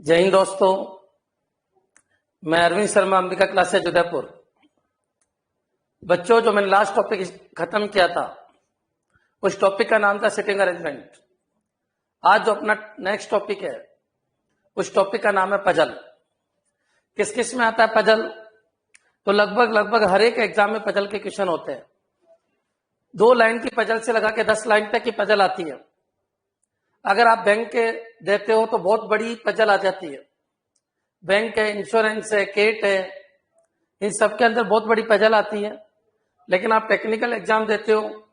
जय हिंद दोस्तों, मैं अरविंद शर्मा, अंबिका क्लासेज उदयपुर। बच्चों, जो मैंने लास्ट टॉपिक खत्म किया था उस टॉपिक का नाम था सिटिंग अरेंजमेंट। आज जो अपना नेक्स्ट टॉपिक है उस टॉपिक का नाम है पजल। किस किस में आता है पजल? तो लगभग हर एक एग्जाम में पजल के क्वेश्चन होते हैं। 2 लाइन की पजल से लगा के 10 लाइन तक की पजल आती है। अगर आप बैंक के देते हो तो बहुत बड़ी पजल आ जाती है। बैंक है, इंश्योरेंस है, केट है, इन सब के अंदर बहुत बड़ी पजल आती है। लेकिन आप टेक्निकल एग्जाम देते हो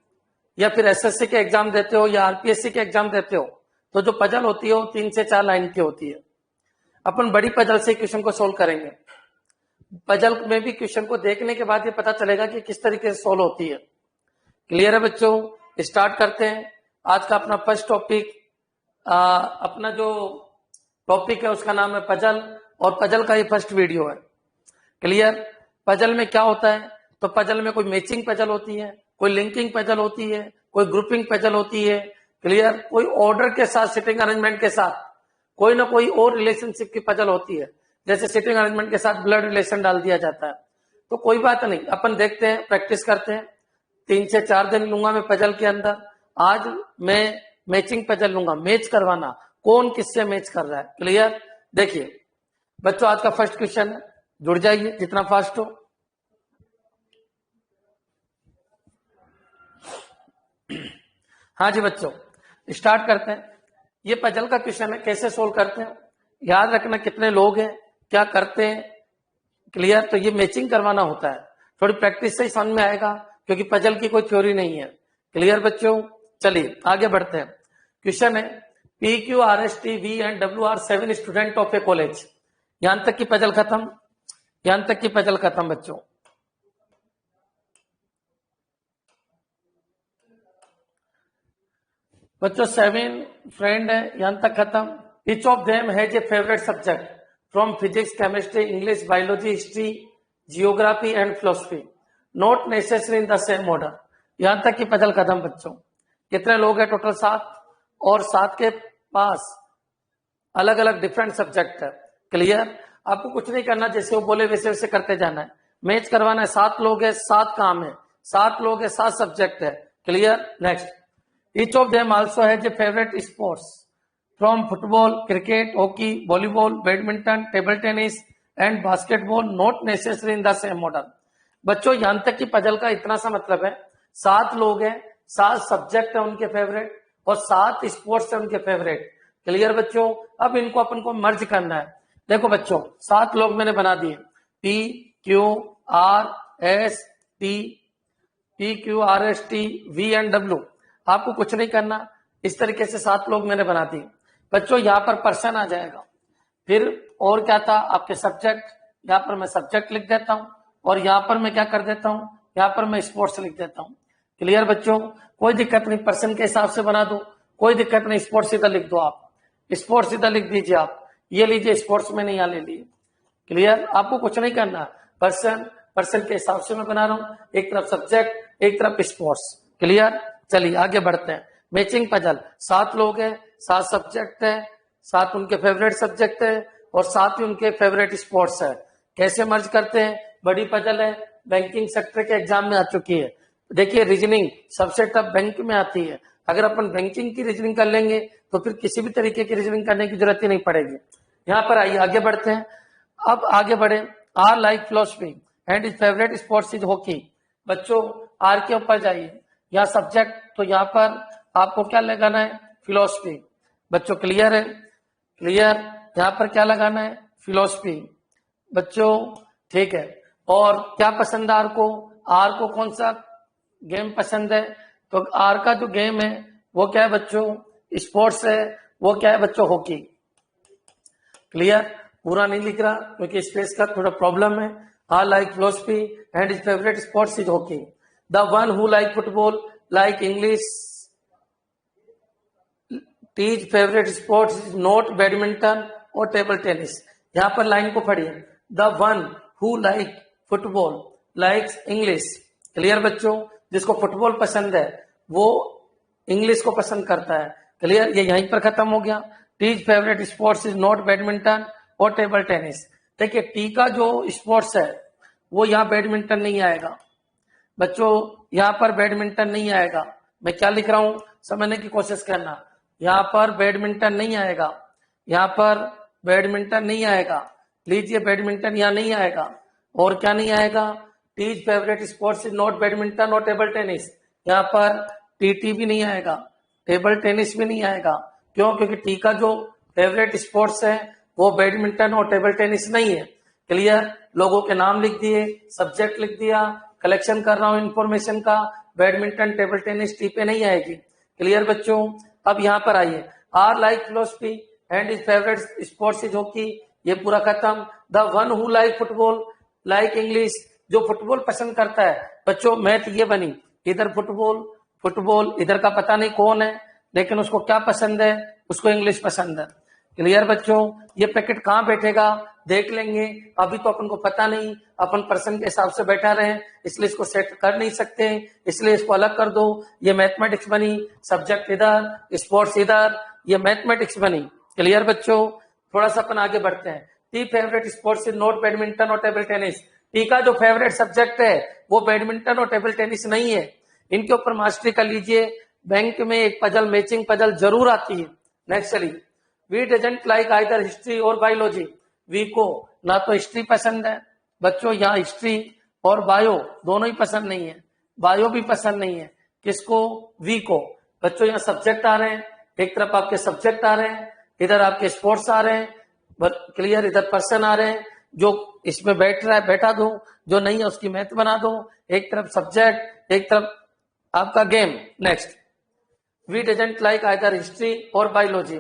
या फिर एसएससी के एग्जाम देते हो या आरपीएससी के एग्जाम देते हो तो जो पजल होती है वो 3 से 4 लाइन की होती है। अपन बड़ी पजल से क्वेश्चन को सोल्व करेंगे। पजल में भी क्वेश्चन को देखने के बाद ये पता चलेगा कि किस तरीके से सोल्व होती है। क्लियर है बच्चों? स्टार्ट करते हैं। आज का अपना फर्स्ट टॉपिक, अपना जो टॉपिक है उसका नाम है पजल, और पजल का ये फर्स्ट वीडियो है। क्लियर? पजल में क्या होता है? तो पजल में कोई मैचिंग पजल होती है, कोई लिंकिंग पजल होती है, कोई ग्रुपिंग पजल होती है। क्लियर? कोई ऑर्डर के साथ, सिटिंग अरेंजमेंट के साथ कोई ना कोई और रिलेशनशिप की पजल होती है। जैसे सिटिंग अरेंजमेंट के साथ ब्लड रिलेशन डाल दिया जाता है। तो कोई बात नहीं, अपन देखते हैं, प्रैक्टिस करते हैं। 3 से 4 दिन लूंगा मैं पजल के अंदर। आज मैं मैचिंग पजल लूंगा, मैच करवाना, कौन किससे मैच कर रहा है। क्लियर? देखिए बच्चों, आज का फर्स्ट क्वेश्चन है, जुड़ जाइए जितना फास्ट हो। हाँ जी बच्चों, स्टार्ट करते हैं। ये पजल का क्वेश्चन है, कैसे सोल्व करते हैं, याद रखना कितने लोग हैं, क्या करते हैं। क्लियर? तो ये मैचिंग करवाना होता है। थोड़ी प्रैक्टिस से ही समझ में आएगा, क्योंकि पजल की कोई थ्योरी नहीं है। क्लियर बच्चों? चलिए आगे बढ़ते हैं। क्वेश्चन है, P Q R S T V and W R 7 student of A college. यहां तक की पजल खत्म, यहां तक की पजल खत्म बच्चों। बच्चों 7 फ्रेंड है, यहां तक खत्म। Each of them has a favourite subject from physics, chemistry, English, biology, history, geography and philosophy, not necessary in the same order. यहां तक की पजल खत्म बच्चों। कितने लोग हैं? टोटल 7, और 7 के पास अलग अलग डिफरेंट सब्जेक्ट है। क्लियर? आपको कुछ नहीं करना, जैसे वो बोले वैसे वैसे करते जाना है। मैच करवाना है। 7 लोग है, 7 काम है, 7 लोग है, 7 सब्जेक्ट है। Clear? Next, each of them also has a favourite sports from football, cricket, hockey, volleyball, badminton, table tennis and basketball, not necessary in the same order. बच्चों यहां तक की पजल का इतना सा मतलब है, 7 लोग हैं, 7 सब्जेक्ट है उनके फेवरेट, और 7 स्पोर्ट्स है उनके फेवरेट। क्लियर बच्चों? अब इनको अपन को मर्ज करना है। देखो बच्चों, 7 लोग मैंने बना दिए, P Q R S T, P Q R S T V and W. आपको कुछ नहीं करना, इस तरीके से 7 लोग मैंने बना दिए। बच्चों यहाँ पर पर्सन आ जाएगा, फिर और क्या था आपके सब्जेक्ट, यहाँ पर मैं सब्जेक्ट लिख देता हूं, और यहाँ पर मैं क्या कर देता हूं, यहाँ पर मैं स्पोर्ट्स लिख देता हूं। क्लियर बच्चों? कोई दिक्कत नहीं, पर्सन के हिसाब से बना दो, कोई दिक्कत नहीं। स्पोर्ट्स सीधा लिख दो, आप स्पोर्ट्स सीधा लिख दीजिए। आप ये लीजिए, स्पोर्ट्स में नहीं यहाँ ले लिए। क्लियर? आपको कुछ नहीं करना, पर्सन के हिसाब से मैं बना रहा हूं, एक तरफ सब्जेक्ट, एक तरफ स्पोर्ट्स। क्लियर? चलिए आगे बढ़ते हैं। मैचिंग पजल, 7 लोग हैं, 7 सब्जेक्ट है, 7 उनके फेवरेट सब्जेक्ट है, और 7 ही उनके फेवरेट स्पोर्ट्स है। कैसे मर्ज करते हैं? बड़ी पजल है, बैंकिंग सेक्टर के एग्जाम में आ चुकी है। देखिए रीजनिंग सबसे टफ बैंक में आती है। अगर अपन बैंकिंग की रीजनिंग कर लेंगे तो फिर किसी भी तरीके की रीजनिंग करने की जरूरत ही नहीं पड़ेगी। यहाँ पर आइए आगे बढ़ते हैं। अब आगे बढ़े। R like philosophy and his favourite sports is hockey. बच्चों आर के ऊपर जाइए, यहाँ सब्जेक्ट, तो यहाँ पर आपको क्या लगाना है? फिलोसफी। बच्चों क्लियर है? क्लियर? यहाँ पर क्या लगाना है? फिलोसफी। बच्चों ठीक है। और क्या पसंद है आर को? आर को कौन सा गेम पसंद है? तो आर का जो गेम है वो क्या है बच्चों? स्पोर्ट्स है। वो क्या है बच्चों? हॉकी। क्लियर? पूरा नहीं लिख रहा क्योंकि स्पेस का थोड़ा प्रॉब्लम है। R like philosophy and his favourite sports is hockey. The one who like football, like English, T's favourite sports is not badminton और टेबल टेनिस। यहां पर लाइन को पढ़िए, the one who like football, likes English. Clear बच्चों? जिसको football पसंद है वो इंग्लिश को पसंद करता है। क्लियर? ये यहीं पर खत्म हो गया। T's favourite sports is not badminton और टेबल टेनिस। देखिए टी का जो स्पोर्ट्स है वो यहाँ बैडमिंटन नहीं आएगा बच्चों, यहाँ पर बैडमिंटन नहीं आएगा। मैं क्या लिख रहा हूं समझने की कोशिश करना। यहाँ पर बैडमिंटन नहीं आएगा, यहाँ पर बैडमिंटन नहीं आएगा। लीजिए बैडमिंटन यहाँ नहीं आएगा। और क्या नहीं आएगा? T's favourite sports is not badminton और टेबल टेनिस। यहाँ पर टीटी भी नहीं आएगा, टेबल टेनिस भी नहीं आएगा। क्यों? क्योंकि टी का जो फेवरेट स्पोर्ट्स है वो बैडमिंटन और टेबल टेनिस नहीं है। क्लियर? लोगों के नाम लिख दिए, सब्जेक्ट लिख दिया, कलेक्शन कर रहा हूं इंफॉर्मेशन का। बैडमिंटन टेबल टेनिस टी पे नहीं आएगी। क्लियर बच्चों? अब यहाँ पर आइए, R like philosophy and his favourite sports is hockey. ये पूरा खत्म। The one who like football like English, जो फुटबॉल पसंद करता है। बच्चों मैथ ये बनी, इधर फुटबॉल फुटबॉल, इधर का पता नहीं कौन है, लेकिन उसको क्या पसंद है? उसको इंग्लिश पसंद है। क्लियर बच्चों? ये पैकेट कहाँ बैठेगा देख लेंगे, अभी तो अपन को पता नहीं। अपन पर्सन के हिसाब से बैठा रहे, इसलिए इसको सेट कर नहीं सकते, इसलिए इसको अलग कर दो। ये मैथमेटिक्स बनी, सब्जेक्ट इधर, स्पोर्ट्स इधर, ये मैथमेटिक्स बनी। क्लियर बच्चों? थोड़ा सा अपन आगे बढ़ते हैं। T favourite sports is not badminton और टेबल टेनिस। टी का जो फेवरेट सब्जेक्ट है वो बैडमिंटन और टेबल टेनिस नहीं है। इनके ऊपर मास्टरी कर लीजिए। बैंक में एक पजल, मैचिंग पजल जरूर आती है। नेक्स्ट चलिए, V doesn't like either history और बायोलॉजी। वी को ना तो हिस्ट्री पसंद है बच्चों, यहाँ हिस्ट्री और बायो दोनों ही पसंद नहीं है, बायो भी पसंद नहीं है। किसको? वी को। बच्चों यहाँ सब्जेक्ट आ रहे हैं, एक तरफ आपके सब्जेक्ट आ रहे हैं, इधर आपके स्पोर्ट्स आ रहे हैं। क्लियर? इधर पर्सन आ रहे हैं, जो इसमें बैठ रहा है बैठा दो, जो नहीं है उसकी मैथ बना दो। एक तरफ सब्जेक्ट, एक तरफ आपका game. Next, we doesn't like either history और biology.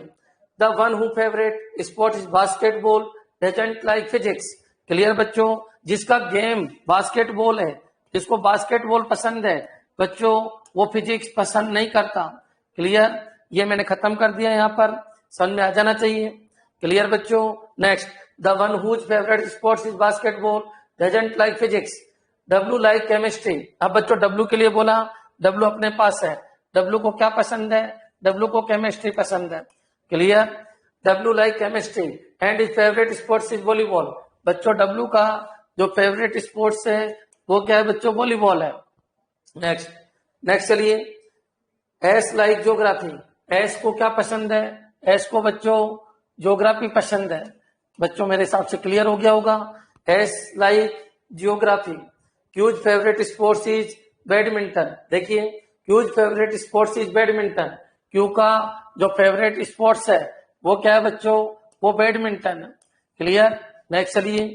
The one who favourite sport is basketball doesn't like physics. Clear बच्चों? जिसका गेम बास्केटबॉल है, जिसको बास्केटबॉल पसंद है बच्चों, वो फिजिक्स पसंद नहीं करता। क्लियर? ये मैंने खत्म कर दिया, यहाँ पर समझ में आ जाना चाहिए। क्लियर बच्चों? Next, the one whose favourite sports is basketball doesn't like physics. W like chemistry. अब बच्चों डब्लू के लिए बोला, डब्लू अपने पास है, डब्लू को क्या पसंद है? डब्लू को केमिस्ट्री पसंद है। Clear? W like chemistry and his favourite sports is volleyball. बच्चों डब्लू का जो फेवरेट स्पोर्ट्स है वो क्या है बच्चों? वॉलीबॉल है। नेक्स्ट चलिए, एस लाइक ज्योग्राफी। एस को क्या पसंद है? एस को बच्चों ज्योग्राफी पसंद है। बच्चों मेरे हिसाब से क्लियर हो गया होगा। S like geography. Q's favourite sports is badminton. देखिए Q's favourite sports is badminton. Q का जो फेवरेट स्पोर्ट्स है वो क्या है बच्चों? वो बैडमिंटन है। क्लियर? नेक्स्ट चलिए,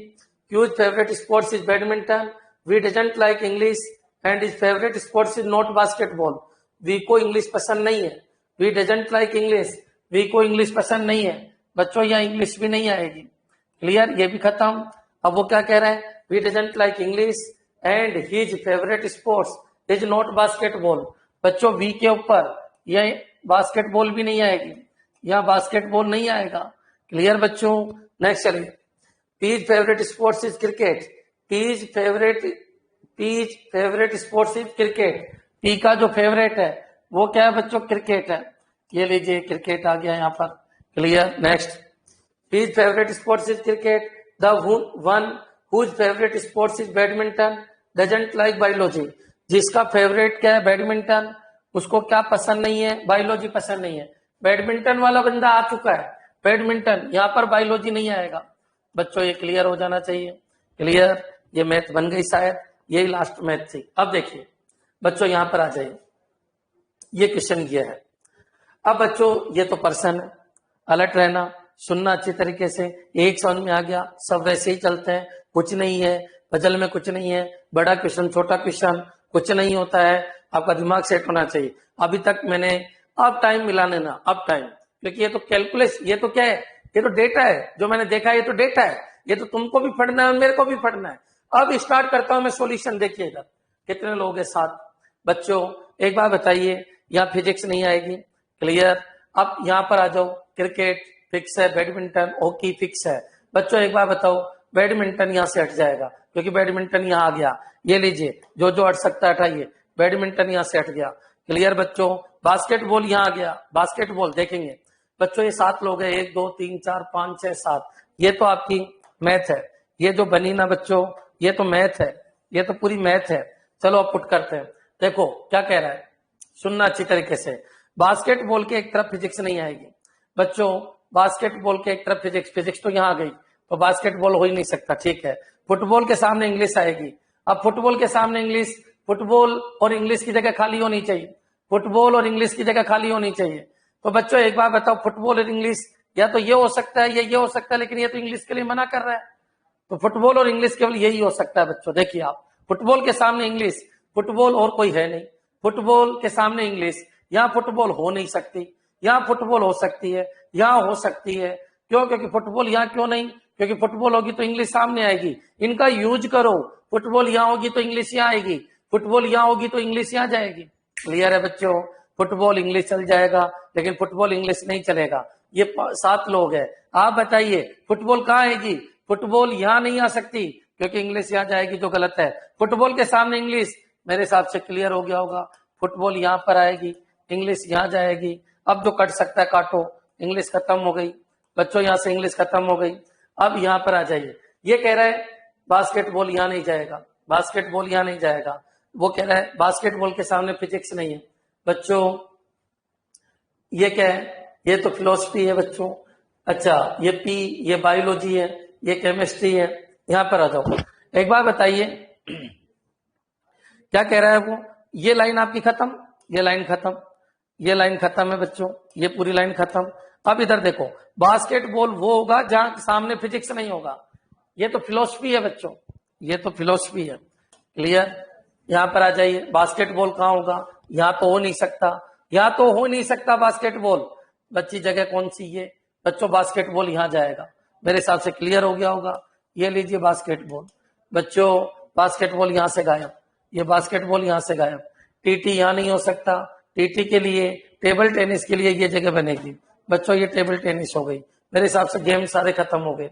Q's favourite sports is badminton. V doesn't like English and his favourite sports is not basketball. V को इंग्लिश पसंद नहीं है। V doesn't like English, V को इंग्लिश पसंद नहीं है। बच्चों यहाँ इंग्लिश भी नहीं आएगी। क्लियर? ये भी खत्म। अब वो क्या कह रहे हैं? V doesn't like English and his favourite sports is not basketball. बच्चों वी के ऊपर ये बास्केटबॉल भी नहीं आएगी, यहाँ बास्केटबॉल नहीं आएगा। क्लियर बच्चों? नेक्स्ट चलिए, P's favourite sports is cricket. P's favourite sports is cricket. P का जो फेवरेट है वो क्या है बच्चों? क्रिकेट है। ये लीजिए क्रिकेट आ गया यहाँ पर। Clear? Next, P's favourite sports is cricket. The one whose favourite sports is badminton doesn't like biology. जिसका फेवरेट क्या है? बैडमिंटन, उसको क्या पसंद नहीं है? बायोलॉजी पसंद नहीं है। बैडमिंटन वाला बंदा आ चुका है, बैडमिंटन, यहाँ पर बायोलॉजी नहीं आएगा। बच्चों ये क्लियर हो जाना चाहिए। क्लियर? ये मैथ बन गई शायद, यही लास्ट मैथ थी। अब देखिए बच्चों यहाँ पर आ जाइए, ये क्वेश्चन ये है। अब बच्चों ये तो पर्सन है, अलर्ट रहना, सुनना अच्छी तरीके से। एक समझ में आ गया, सब वैसे ही चलते हैं, कुछ नहीं है पजल में, कुछ नहीं है। बड़ा क्वेश्चन छोटा क्वेश्चन कुछ नहीं होता है, आपका दिमाग सेट होना चाहिए। अभी तक मैंने अब टाइम मिला लेना, अब टाइम, क्योंकि ये तो कैलकुलेस, ये तो क्या है? ये तो डेटा है, जो मैंने देखा है ये तो डेटा है, ये तो तुमको भी पढ़ना है और मेरे को भी पढ़ना है। अब स्टार्ट करता हूं मैं सॉल्यूशन। देखिए इधर कितने लोग हैं साथ। बच्चों एक बार बताइए, यहाँ फिजिक्स नहीं आएगी। क्लियर? अब यहाँ पर आ जाओ, क्रिकेट फिक्स है, बैडमिंटन हॉकी फिक्स है। बच्चों एक बार बताओ, बैडमिंटन यहाँ से हट जाएगा क्योंकि बैडमिंटन यहाँ आ गया। ये लीजिए, जो जो हट सकता है हटाइए, बैडमिंटन यहाँ से हट गया। क्लियर बच्चों? बास्केटबॉल यहाँ आ गया, बास्केटबॉल देखेंगे। बच्चों ये 7 लोग हैं, 1 2 3 4 5 6 7। ये तो आपकी मैथ है, ये जो बनी ना बच्चों, ये तो मैथ है, ये तो पूरी मैथ है। चलो अब पुट करते हैं। देखो क्या कह रहा है, सुनना अच्छी तरीके से। बास्केटबॉल के एक तरफ फिजिक्स नहीं आएगी बच्चों, बास्केटबॉल के एक तरफ फिजिक्स, फिजिक्स तो यहाँ आ गई, तो बास्केटबॉल हो ही नहीं सकता, ठीक है। फुटबॉल के सामने इंग्लिश आएगी। अब फुटबॉल के सामने इंग्लिश, फुटबॉल और इंग्लिश की जगह खाली होनी चाहिए, फुटबॉल और इंग्लिश की जगह खाली होनी चाहिए। तो बच्चों एक बार बताओ, फुटबॉल और इंग्लिश या तो ये हो सकता है, ये हो सकता है, लेकिन ये तो इंग्लिश के लिए मना कर रहा है, तो फुटबॉल और इंग्लिश केवल यही हो सकता है बच्चों। देखिए आप, फुटबॉल के सामने इंग्लिश, फुटबॉल और कोई है नहीं, फुटबॉल के सामने इंग्लिश, यहाँ फुटबॉल हो नहीं सकती, यहाँ फुटबॉल हो सकती है, यहाँ हो सकती है। क्यों? क्योंकि फुटबॉल यहाँ क्यों नहीं? क्योंकि फुटबॉल होगी तो इंग्लिश सामने आएगी, इनका यूज करो। फुटबॉल यहाँ होगी तो इंग्लिश यहाँ आएगी, फुटबॉल यहाँ होगी तो इंग्लिश यहाँ जाएगी। क्लियर है बच्चों? फुटबॉल इंग्लिश चल जाएगा, लेकिन फुटबॉल इंग्लिश नहीं चलेगा। ये 7 लोग हैं, आप बताइए फुटबॉल कहाँ आएगी? फुटबॉल यहाँ नहीं आ सकती, क्योंकि इंग्लिश यहाँ जाएगी, जो गलत है। फुटबॉल के सामने इंग्लिश, मेरे हिसाब से क्लियर हो गया होगा। फुटबॉल यहाँ पर आएगी, इंग्लिश यहाँ जाएगी। अब जो कट सकता है काटो, इंग्लिश खत्म हो गई बच्चों, यहाँ से इंग्लिश खत्म हो गई। अब यहाँ पर आ जाइए, ये कह रहा है बास्केटबॉल यहाँ नहीं जाएगा, बास्केटबॉल यहाँ नहीं जाएगा। वो कह रहा है बास्केटबॉल के सामने फिजिक्स नहीं है बच्चों। ये क्या है? ये तो फिलोसफी है बच्चों। अच्छा, ये पी, ये बायोलॉजी है, ये केमिस्ट्री है। यहाँ पर आ जाओ, एक बार बताइए क्या कह रहा है वो। ये लाइन आपकी खत्म, ये लाइन खत्म, ये लाइन खत्म है बच्चों, ये पूरी लाइन खत्म। अब इधर देखो, बास्केटबॉल वो होगा जहां सामने फिजिक्स नहीं होगा। ये तो फिलोसफी है बच्चों, ये तो फिलोसफी है। क्लियर? यहां पर आ जाइए, बास्केटबॉल कहां होगा? यहां तो हो नहीं सकता, यहां तो हो नहीं सकता बास्केटबॉल। बच्ची जगह कौन सी? ये बच्चों बास्केटबॉल यहां जाएगा, मेरे हिसाब से क्लियर हो गया होगा। ये लीजिए बास्केटबॉल बच्चों, बास्केटबॉल यहां से गायब, ये बास्केटबॉल यहां से गायब। टीटी यहां नहीं हो सकता, टीटी के लिए, टेबल टेनिस के लिए ये जगह बनेगी बच्चों, ये टेबल टेनिस हो गई। मेरे हिसाब से गेम सारे खत्म हो गए।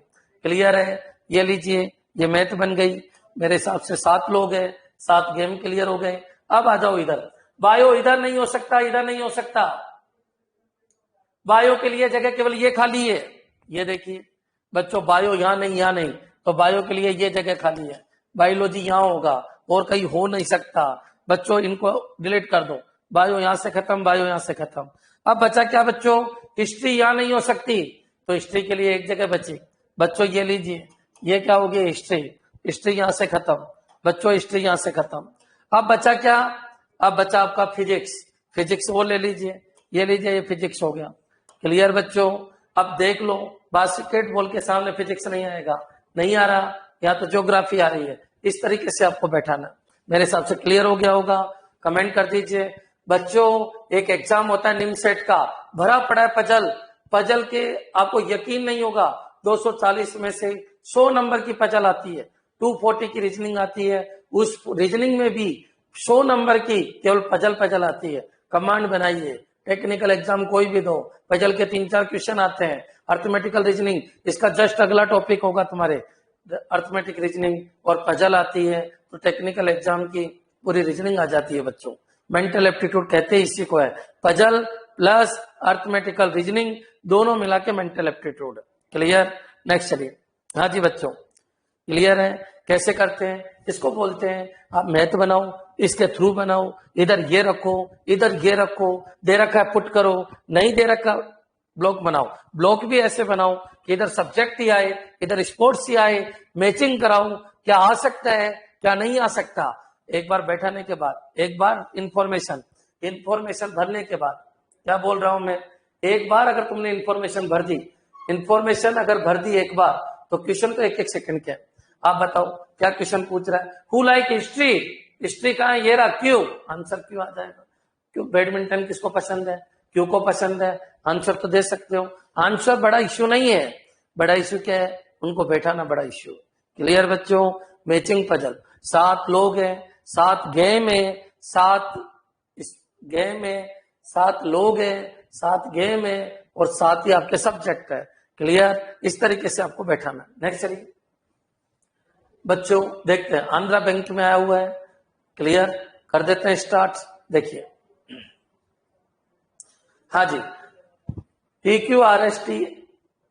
क्लियर है? ये लीजिए, ये मैथ बन गई। मेरे हिसाब से 7 लोग हैं, 7 गेम क्लियर हो गए। अब आ जाओ इधर, बायो इधर नहीं हो सकता, इधर नहीं हो सकता। बायो के लिए जगह केवल ये खाली है, ये देखिए बच्चों, बायो यहां नहीं, यहां नहीं, तो बायो के लिए ये जगह खाली है। बायोलॉजी यहां होगा और कहीं हो नहीं सकता बच्चों, इनको डिलीट कर दो। बायो यहां से खत्म, बायो यहां से खत्म। अब बचा क्या बच्चों? हिस्ट्री यहां नहीं हो सकती, तो हिस्ट्री के लिए एक जगह बची बच्चों, ये लीजिए, ये क्या हो गया? हिस्ट्री, हिस्ट्री यहां से खत्म बच्चों, हिस्ट्री यहां से खत्म। अब बचा क्या? अब बचा आपका फिजिक्स, फिजिक्स वो ले लीजिए, ये लीजिए, ये फिजिक्स हो गया। क्लियर बच्चों? अब देख लो, बास्केटबॉल के सामने फिजिक्स नहीं आएगा, नहीं आ रहा, या तो ज्योग्राफी आ रही है। इस तरीके से आपको बैठाना, मेरे हिसाब से क्लियर हो गया होगा। कमेंट कर दीजिए बच्चों। एक एग्जाम होता है निमसेट का, भरा पड़ा है पजल, पजल के आपको यकीन नहीं होगा 240 में से 100 नंबर की पजल आती है, 240 की रीजनिंग आती है, उस रीजनिंग में भी 100 नंबर की केवल पजल आती है। कमांड बनाइए, टेक्निकल एग्जाम कोई भी दो, पजल के 3-4 क्वेश्चन आते हैं। अर्थमेटिकल रीजनिंग इसका जस्ट अगला टॉपिक होगा तुम्हारे, अर्थमेटिक रीजनिंग और पजल आती है, तो टेक्निकल एग्जाम की पूरी रीजनिंग आ जाती है बच्चों। मेंटल एप्टीट्यूड कहते हैं इसी को है, पजल प्लस अर्थमेटिकल रीजनिंग दोनों मिला के मेंटल एप्टीट्यूड। क्लियर? नेक्स्ट चलिए। हाँ जी बच्चों, क्लियर है? कैसे करते हैं इसको बोलते हैं, आप मैथ बनाओ, इसके थ्रू बनाओ। इधर ये रखो, इधर ये रखो, दे रखा है पुट करो, नहीं दे रखा ब्लॉक बनाओ। ब्लॉक भी ऐसे बनाओ कि इधर सब्जेक्ट ही आए, इधर स्पोर्ट्स ही आए, मैचिंग कराओ, क्या आ सकता है क्या नहीं आ सकता। एक बार बैठाने के बाद, एक बार इंफॉर्मेशन भरने के बाद, क्या बोल रहा हूं मैं, एक बार अगर तुमने इंफॉर्मेशन भर दी, इंफॉर्मेशन अगर भर दी एक बार, तो क्वेश्चन तो 1-1 सेकंड के। आप बताओ क्या क्वेश्चन पूछ रहा है? हु लाइक हिस्ट्री, हिस्ट्री कहाँ है? ये रहा क्यों, आंसर क्यों आ जाएगा। क्यों? बैडमिंटन किसको पसंद है? क्यों को पसंद है? आंसर तो दे सकते हो। आंसर बड़ा इश्यू नहीं है, बड़ा इश्यू क्या है? उनको बैठाना बड़ा इश्यू। क्लियर बच्चों? मैचिंग पजल, 7 लोग हैं, 7 गेम है, 7 गेम है, 7 लोग हैं, 7 गेम है, और 7 ही आपके सब्जेक्ट है। क्लियर? इस तरीके से आपको बैठाना। नेक्स्ट चलिए बच्चों, देखते हैं आंध्रा बैंक में आया हुआ है। क्लियर? कर देते हैं स्टार्ट। देखिए, हाँ जी, PQRST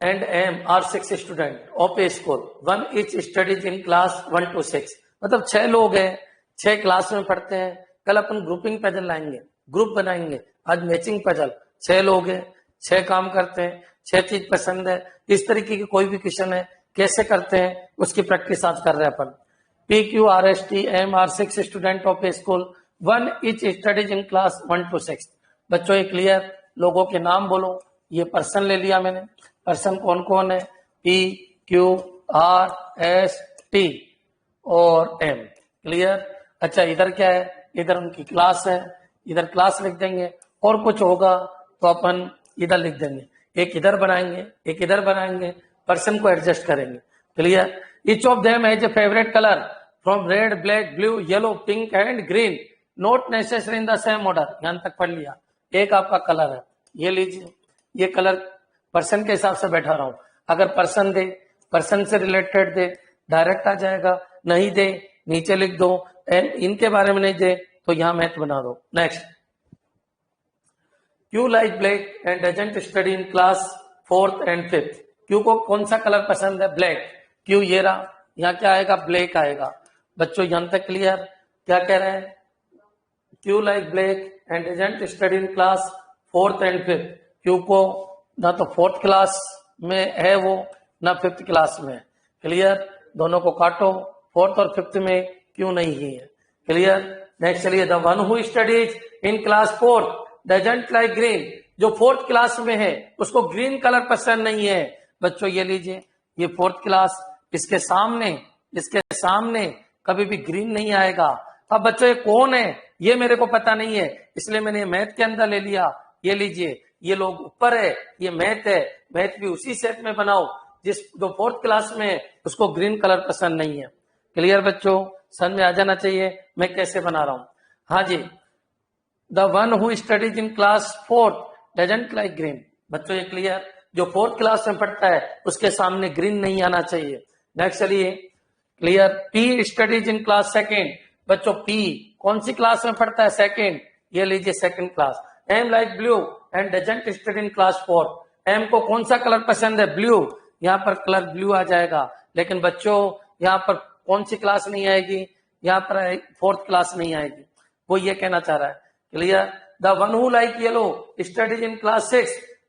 and M are 6 students of a school. One each studies in class 1 to 6. मतलब 6 लोग हैं, 6 क्लास में पढ़ते हैं. कल अपन ग्रुपिंग पजल लाएंगे, ग्रुप बनाएंगे. आज मैचिंग पजल. 6 लोग हैं, 6 काम करते हैं, 6 चीज पसंद है. इस तरीके की कोई भी क्वेश्चन है, कैसे करते हैं उसकी प्रैक्टिस आज कर रहे हैं अपन. PQRST are 6 students of a school. One each studies in class 1 to 6. बच्चों ये क्लियर. लोगों के नाम बोलो. ये पर्सन ले लिया मैंने. पर्सन कौन कौन है? PQRST और M. क्लियर. अच्छा इधर क्या है? इधर उनकी क्लास है. इधर क्लास लिख देंगे. और कुछ होगा तो अपन इधर लिख देंगे. एक इधर बनाएंगे, एक इधर बनाएंगे. पर्सन को एडजस्ट करेंगे. Clear. Each of them has a favourite colour from red, black, blue, yellow, pink and green. Not necessary in the same order. यहां तक पढ़ लिया. एक आपका कलर है, ये लीजिए. ये कलर पर्सन के हिसाब से बैठा रहा हूं. अगर पर्सन दे, पर्सन से रिलेटेड दे, डायरेक्ट आ जाएगा. नहीं दे, नीचे लिख दो. एंड इनके बारे में नहीं दे तो यहां मैथ बना दो. Next. Q like black and doesn't study in class 4th and 5th. Q को कौन सा कलर पसंद है? ब्लैक. क्यू ये रहा. यहाँ क्या आएगा? ब्लैक आएगा. बच्चों यहां तक क्लियर. क्या कह रहे हैं? Q like black and doesn't study in class 4th and 5th. Q को ना तो 4th क्लास में है वो, ना 5th क्लास में. क्लियर. दोनों को काटो. 4th और 5th में क्यू नहीं है. क्लियर. नेक्स्ट चलिए. The one who studies in class 4th doesn't like green. जो 4th क्लास में है उसको ग्रीन कलर पसंद नहीं है. बच्चों ये लीजिए. ये 4th क्लास. इसके सामने कभी भी ग्रीन नहीं आएगा. अब बच्चों ये कौन है ये मेरे को पता नहीं है, इसलिए मैंने मैथ के अंदर ले लिया. ये लीजिए. ये लोग ऊपर है, ये मैथ है. मैथ भी उसी सेट में बनाओ जो 4th क्लास में है उसको ग्रीन कलर पसंद नहीं है. क्लियर बच्चों. समझ में आ जाना चाहिए मैं कैसे बना रहा हूं. हाँ जी. The one who studies in class 4th doesn't like green. बच्चों ये क्लियर. जो 4th क्लास में पढ़ता है उसके सामने ग्रीन नहीं आना चाहिए. नेक्स्ट चलिए. Clear. P studies in class 2nd. बच्चों पी कौन सी क्लास में पढ़ता है? 2nd. ये लीजिए 2nd class. M like blue and doesn't study in class 4th. M को कौन सा कलर पसंद है? ब्लू. यहाँ पर कलर ब्लू आ जाएगा. लेकिन बच्चों यहाँ पर कौन सी क्लास नहीं आएगी? यहाँ पर 4th क्लास नहीं आएगी. वो ये कहना चाह रहा है. Clear. The one who like yellow studies in class 6.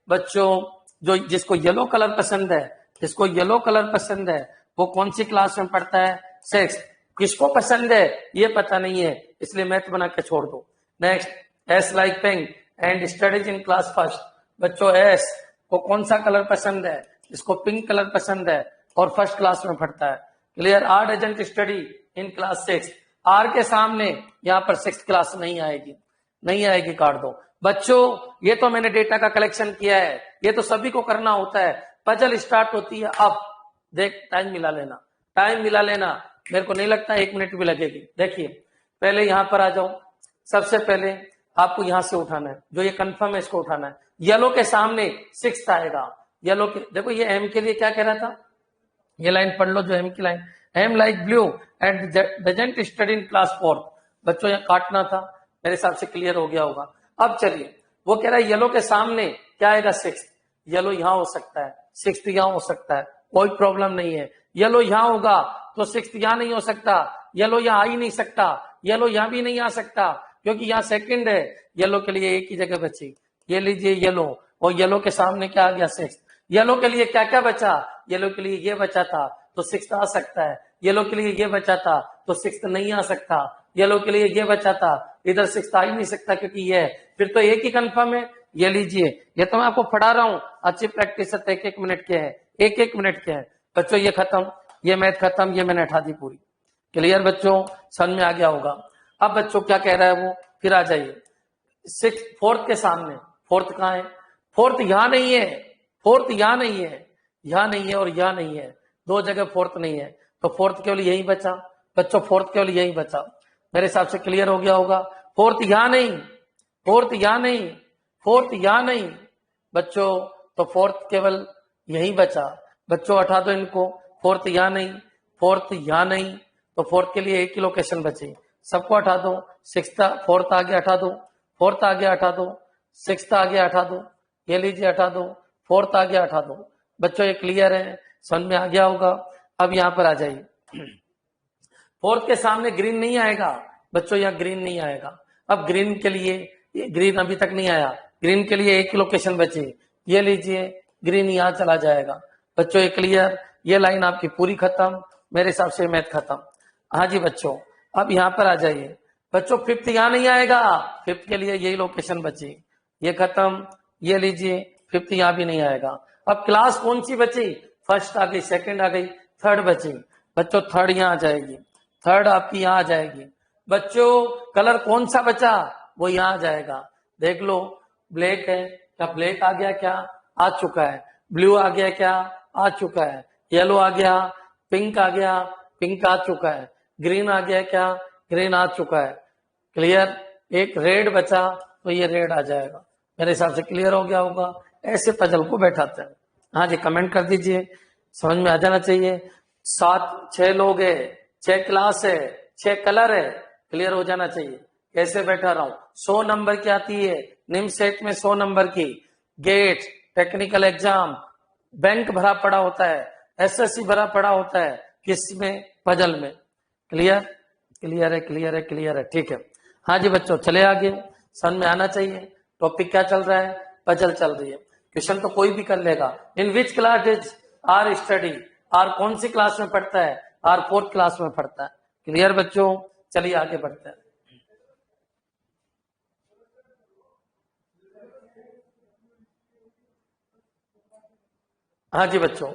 बच्चों जो जिसको येलो कलर पसंद है, जिसको येलो कलर पसंद है वो कौन सी क्लास में पढ़ता है? 6th. किसको पसंद है ये पता नहीं है, इसलिए मैथ बना के छोड़ दो. Next. S like pink and studies in class 1st. बच्चों एस को कौन सा कलर पसंद है? इसको पिंक कलर पसंद है और 1st क्लास में पढ़ता है. Clear. R doesn't study in class 6. R के सामने यहाँ पर 6th क्लास नहीं आएगी. नहीं आएगी, काट दो. बच्चों ये तो मैंने डेटा का कलेक्शन किया है, ये तो सभी को करना होता है. पजल स्टार्ट होती है अब. देख टाइम मिला लेना, टाइम मिला लेना. मेरे को नहीं लगता 1 मिनट भी लगेगी. देखिए पहले यहां पर आ जाओ. सबसे पहले आपको यहां से उठाना है. जो ये कंफर्म है इसको उठाना है. येलो के सामने 6th आएगा. येलो के देखो ये एम के लिए क्या कह रहा था? ये लाइन पढ़ लो जो एम की line. M like blue and doesn't study in class 4th. बच्चों यहाँ काटना था. मेरे हिसाब से क्लियर हो गया होगा. अब चलिए. वो कह रहा है येलो के सामने क्या आएगा? 6th. येलो यहां हो सकता है, 6th यहां हो सकता है, कोई प्रॉब्लम नहीं है. येलो यहां होगा तो 6th यहां नहीं हो सकता. येलो यहां आ ही नहीं सकता. येलो यहां भी नहीं आ सकता क्योंकि यहाँ 2nd है. येलो के लिए एक ही जगह बची. ये लीजिए येलो. और येलो के सामने क्या आ गया? 6th. येलो के लिए क्या क्या बचा? येलो के लिए ये बचा था तो 6th आ सकता है. येलो के लिए ये बचा था तो 6th नहीं आ सकता. येलो के लिए ये बचा था, इधर 6th आ ही नहीं सकता क्योंकि ये है. फिर तो एक ही कंफर्म है. ये लीजिए. ये तो मैं आपको पढ़ा रहा हूं. अच्छी प्रैक्टिस है. 1-1 मिनट के है, 1-1 मिनट के है. बच्चों ये खत्म, ये मैथ खत्म, ये मैंने हटा दी पूरी. क्लियर बच्चों. समझ में आ गया होगा. अब बच्चों क्या कह रहा है वो, फिर आ जाइए. 4th के सामने 4th कहाँ है? 4th यहां नहीं है. 4th यहां नहीं है, यहां नहीं है और यहां नहीं है. 2 जगह 4th नहीं है तो 4th केवल यही बचा. बच्चों 4th केवल यही बचा. मेरे हिसाब से क्लियर हो गया होगा. 4th यहां नहीं, 4th यहां नहीं, 4th यहां नहीं. बच्चों तो 4th केवल यही बचा. बच्चों हटा दो इनको. 4th यहां नहीं, 4th यहां नहीं तो 4th के लिए एक ही लोकेशन बची. सबको हटा दो. 4th आगे हटा दो, 4th आगे हटा दो, 6th आगे हटा दो. ये लीजिए हटा दो. फोर्थ आ गया, हटा दो। बच्चों ये क्लियर है, समझ में आ गया होगा। अब यहाँ पर आ जाइए, फोर्थ के सामने ग्रीन नहीं आएगा बच्चों, यहाँ ग्रीन नहीं आएगा। अब ग्रीन के लिए, ग्रीन अभी तक नहीं आया, ग्रीन के लिए एक लोकेशन बची, ये लीजिए, ग्रीन यहाँ चला जाएगा। बच्चों ये क्लियर, ये लाइन आपकी पूरी खत्म, मेरे हिसाब से मैथ खत्म। हाँ जी बच्चों, अब यहाँ पर आ जाइए बच्चों, फिफ्थ यहाँ नहीं आएगा, फिफ्थ के लिए यही लोकेशन बची, ये खत्म, ये लीजिए, फिफ्थ यहाँ भी नहीं आएगा। अब क्लास कौन सी बची, फर्स्ट आ गई, सेकंड आ गई, थर्ड बची। बच्चों थर्ड यहाँ आ जाएगी, थर्ड आपकी यहाँ आ जाएगी। बच्चों कलर कौन सा बचा, वो यहाँ आ जाएगा। देख लो, ब्लैक है क्या, ब्लैक आ गया क्या, आ चुका है। ब्लू आ गया क्या, आ चुका है। येलो आ गया, पिंक आ गया, पिंक आ चुका है। ग्रीन आ गया क्या, ग्रीन आ चुका है। क्लियर, एक रेड बचा तो ये रेड आ जाएगा। मेरे हिसाब से क्लियर हो गया होगा। ऐसे पजल को बैठाते हैं। हाँ जी, कमेंट कर दीजिए, समझ में आ जाना चाहिए। 6 लोग है, 6 क्लास है, 6 कलर है, क्लियर हो जाना चाहिए। कैसे बैठा रहा हूं, 100 नंबर की आती है, निम्न सेट में 100 नंबर की। गेट, टेक्निकल एग्जाम, बैंक भरा पड़ा होता है, एसएससी भरा पड़ा होता है, किसमें, पजल में। क्लियर, क्लियर है, क्लियर है, क्लियर है, ठीक है। हाँ जी बच्चों, चले आगे, समझ में आना चाहिए। टॉपिक क्या चल रहा है, पजल चल रही है। क्वेश्चन तो कोई भी कर लेगा। In which class is R study, R कौन सी क्लास में पढ़ता है, आर 4th क्लास में पढ़ता है। क्लियर बच्चों, चलिए आगे बढ़ते हैं। हाँ जी बच्चों,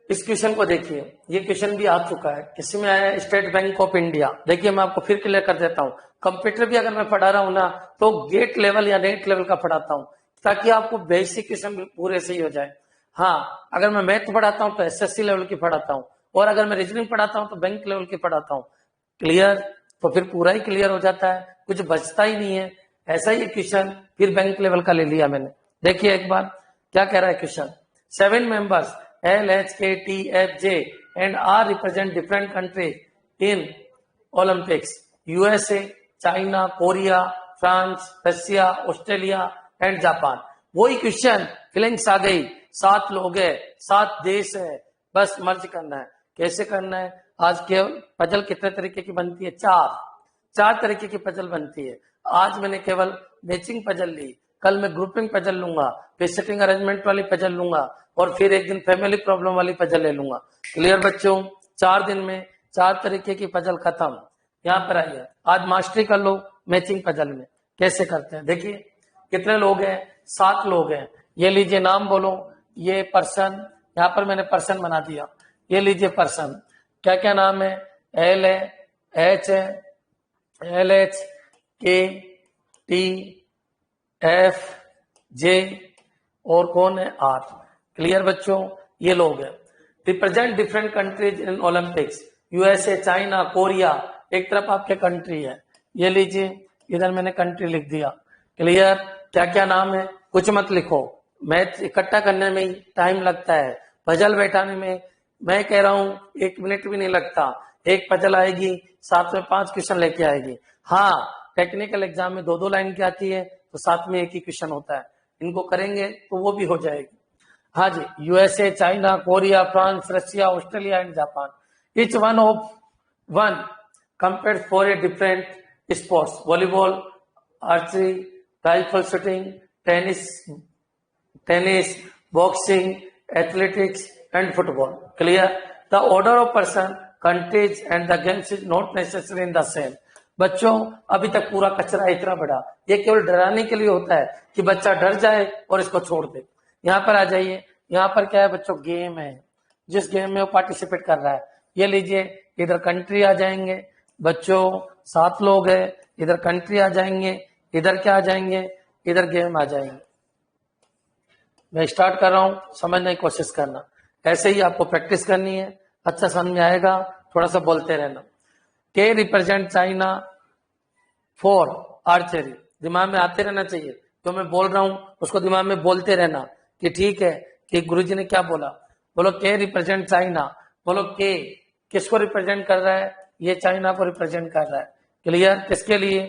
इस क्वेश्चन को देखिए, ये क्वेश्चन भी आ चुका है, किसी में आया है, स्टेट बैंक ऑफ इंडिया। देखिए मैं आपको फिर क्लियर कर देता हूँ, कंप्यूटर भी अगर मैं पढ़ा रहा हूँ ना, तो गेट लेवल या नेट लेवल का पढ़ाता हूँ, ताकि आपको बेसिक क्वेश्चन पूरे से ही हो जाए। हाँ, अगर मैं मैथ पढ़ाता हूँ तो एसएससी लेवल की पढ़ाता हूँ, और अगर मैं रीजनिंग पढ़ाता हूँ तो बैंक लेवल की पढ़ाता हूँ। क्लियर, तो फिर पूरा ही क्लियर हो जाता है, कुछ बचता ही नहीं है। ऐसा ही क्वेश्चन फिर बैंक लेवल का ले लिया मैंने। देखिए एक बार क्या कह रहा है question. 7 members L, H, K, T, F, J and R represent different countries in Olympics. USA, China, Korea, France, Russia, Australia and Japan. वही क्वेश्चन, फीलिंग्स आ गई, 7 लोग है, 7 देश है, बस मर्ज करना है। कैसे करना है, आज केवल पजल कितने तरीके की बनती है, 4 तरीके की पजल बनती है। आज मैंने केवल मैचिंग पजल ली, कल मैं ग्रुपिंग पजल लूंगा, फिर सिटिंग अरेंजमेंट वाली पजल लूंगा, और फिर एक दिन फैमिली प्रॉब्लम वाली पजल ले लूंगा। क्लियर बच्चों, 4 दिन में 4 तरीके की पजल खत्म। यहाँ पर आइए, आज मास्टरी कर लो मैचिंग पजल में। कैसे करते हैं देखिए, कितने लोग हैं, 7 लोग हैं। ये लीजिए नाम बोलो, ये पर्सन, यहाँ पर मैंने पर्सन बना दिया। ये लीजिए पर्सन, क्या क्या नाम है, एल है, एच है, एल एच, के, टी, एफ, जे, और कौन है, आर। क्लियर बच्चों, ये लोग हैं। Represent different countries in Olympics, USA, China, Korea, एक तरफ आपके कंट्री है। ये लीजिए, इधर मैंने कंट्री लिख दिया। क्लियर, क्या क्या नाम है, कुछ मत लिखो, मैथ इकट्ठा करने में ही टाइम लगता है, पजल बैठाने में मैं कह रहा हूं 1 मिनट भी नहीं लगता। एक पजल आएगी, साथ में 5 क्वेश्चन लेके आएगी। हाँ, टेक्निकल एग्जाम में 2-2 लाइन की आती है, तो साथ में एक ही क्वेश्चन होता है। इनको करेंगे तो वो भी हो जाएगी। हाँ जी, USA, China, Korea, France, Russia, Australia and Japan. Each one of one compare for a different sports, volleyball, archery, rifle shooting, tennis, boxing, athletics and football. Clear, the order of person, countries and the games is not necessary in the same. बच्चों अभी तक पूरा कचरा इतना बड़ा, ये केवल डराने के लिए होता है कि बच्चा डर जाए और इसको छोड़ दे। यहाँ पर आ जाइए, यहाँ पर क्या है बच्चों, गेम है, जिस गेम में वो पार्टिसिपेट कर रहा है। ये लीजिए, इधर कंट्री आ जाएंगे बच्चों, 7 लोग है, इधर कंट्री आ जाएंगे, इधर क्या आ जाएंगे, इधर गेम आ जाएंगे। मैं स्टार्ट कर रहा हूं, समझने की कोशिश करना, ऐसे ही आपको प्रैक्टिस करनी है, अच्छा समझ में आएगा, थोड़ा सा बोलते रहना। के रिप्रेजेंट चाइना फॉर आर्चरी, दिमाग में आते रहना चाहिए, जो मैं बोल रहा हूं उसको दिमाग में बोलते रहना कि ठीक है कि गुरुजी ने क्या बोला। बोलो के रिप्रेजेंट चाइना, बोलो के किसको रिप्रेजेंट कर रहा है, ये चाइना को रिप्रेजेंट कर रहा है। क्लियर, किसके लिए,